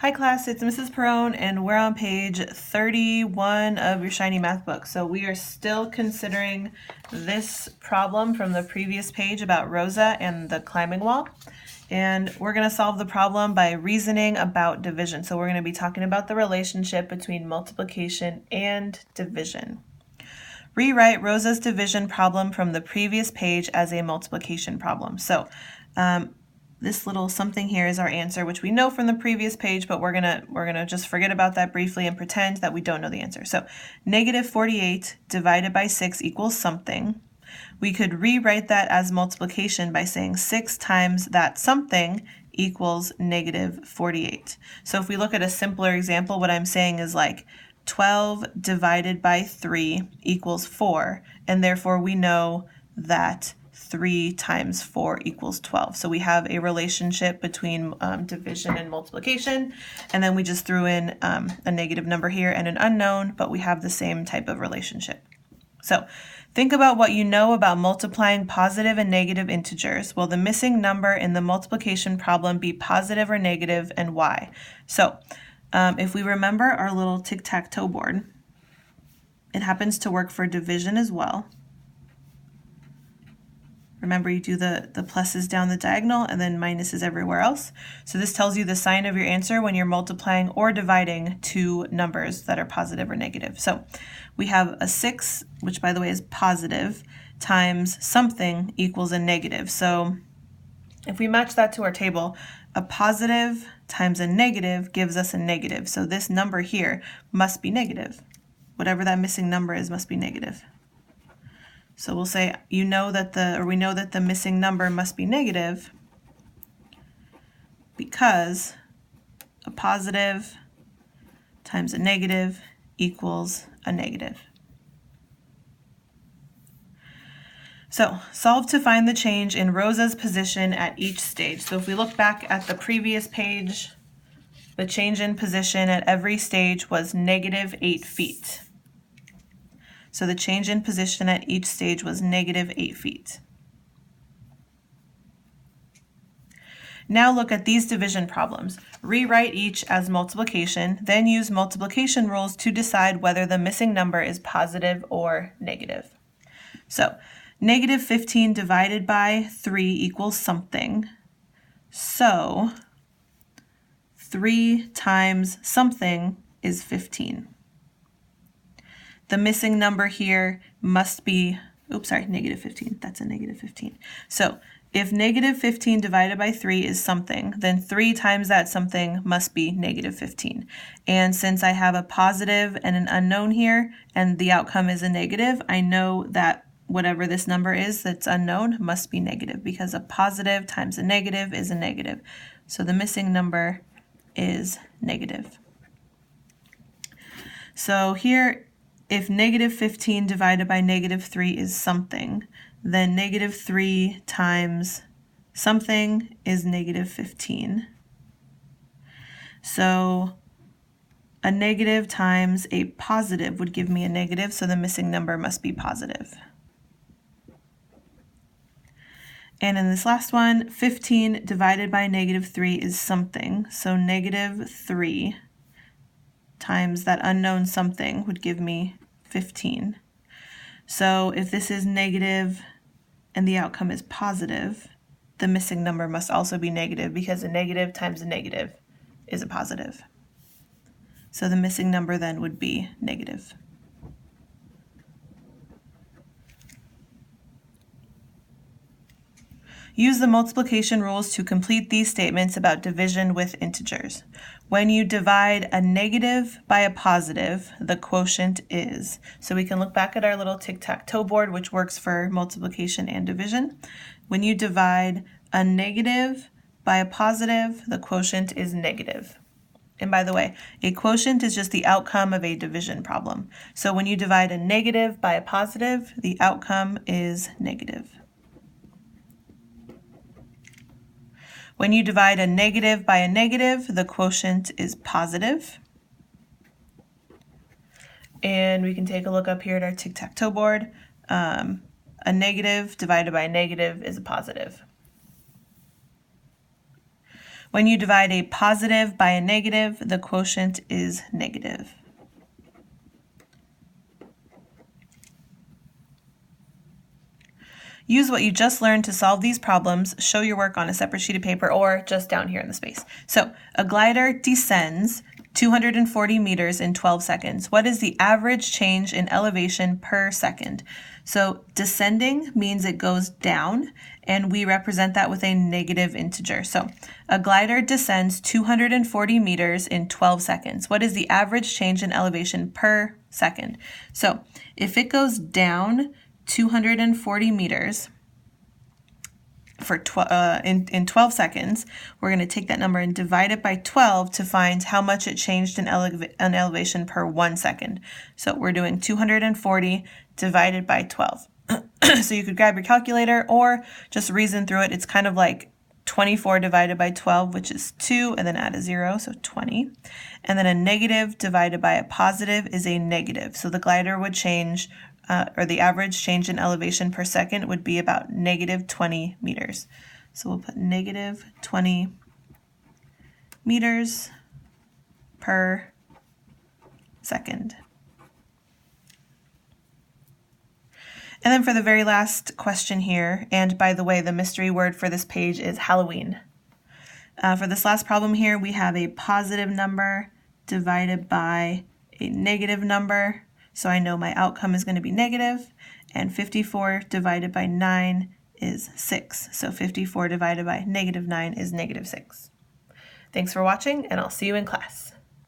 Hi class, it's Mrs. Perrone and we're on page 31 of your Shiny Math book. So we are still considering this problem from the previous page about Rosa and the climbing wall. And we're going to solve the problem by reasoning about division. So we're going to be talking about the relationship between multiplication and division. Rewrite Rosa's division problem from the previous page as a multiplication problem. So this little something here is our answer, which we know from the previous page, but we're gonna just forget about that briefly and pretend that we don't know the answer. So negative 48 divided by 6 equals something. We could rewrite that as multiplication by saying 6 times that something equals negative 48. So if we look at a simpler example, what I'm saying is like 12 divided by 3 equals 4, and therefore we know that 3 times 4 equals 12. So we have a relationship between division and multiplication, and then we just threw in a negative number here and an unknown, but we have the same type of relationship. So think about what you know about multiplying positive and negative integers. Will the missing number in the multiplication problem be positive or negative, and why? So if we remember our little tic-tac-toe board, it happens to work for division as well. Remember, you do the pluses down the diagonal and then minuses everywhere else. So this tells you the sign of your answer when you're multiplying or dividing two numbers that are positive or negative. So we have a 6, which by the way is positive, times something equals a negative. So if we match that to our table, a positive times a negative gives us a negative. So this number here must be negative. Whatever that missing number is must be negative. So we'll say we know that the missing number must be negative because a positive times a negative equals a negative. So solve to find the change in Rosa's position at each stage. So if we look back at the previous page, the change in position at every stage was negative 8 feet. So the change in position at each stage was negative 8 feet. Now look at these division problems. Rewrite each as multiplication, then use multiplication rules to decide whether the missing number is positive or negative. So negative 15 divided by 3 equals something. So 3 times something is 15. The missing number here must be, negative 15. That's a negative 15. So if negative 15 divided by 3 is something, then 3 times that something must be negative 15. And since I have a positive and an unknown here, and the outcome is a negative, I know that whatever this number is that's unknown must be negative, because a positive times a negative is a negative. So the missing number is negative. So here, if negative 15 divided by negative 3 is something, then negative 3 times something is negative 15. So a negative times a positive would give me a negative, so the missing number must be positive. And in this last one, 15 divided by negative 3 is something, so negative 3 times that unknown something would give me 15. So if this is negative and the outcome is positive, the missing number must also be negative, because a negative times a negative is a positive. So the missing number then would be negative. Use the multiplication rules to complete these statements about division with integers. When you divide a negative by a positive, the quotient is. So we can look back at our little tic-tac-toe board, which works for multiplication and division. When you divide a negative by a positive, the quotient is negative. And by the way, a quotient is just the outcome of a division problem. So when you divide a negative by a positive, the outcome is negative. When you divide a negative by a negative, the quotient is positive. And we can take a look up here at our tic-tac-toe board. A negative divided by a negative is a positive. When you divide a positive by a negative, the quotient is negative. Use what you just learned to solve these problems. Show your work on a separate sheet of paper or just down here in the space. So a glider descends 240 meters in 12 seconds. What is the average change in elevation per second? So descending means it goes down, and we represent that with a negative integer. So a glider descends 240 meters in 12 seconds. What is the average change in elevation per second? So if it goes down 240 meters in 12 seconds, we're going to take that number and divide it by 12 to find how much it changed in elevation per 1 second. So we're doing 240 divided by 12. So you could grab your calculator or just reason through it. It's kind of like 24 divided by 12, which is 2, and then add a 0, so 20. And then a negative divided by a positive is a negative. So the glider would change, or the average change in elevation per second would be about negative 20 meters. So we'll put negative 20 meters per second. And then for the very last question here, and by the way, the mystery word for this page is Halloween. For this last problem here, we have a positive number divided by a negative number. So I know my outcome is going to be negative, and 54 divided by 9 is 6. So 54 divided by negative 9 is negative 6. Thanks for watching, and I'll see you in class.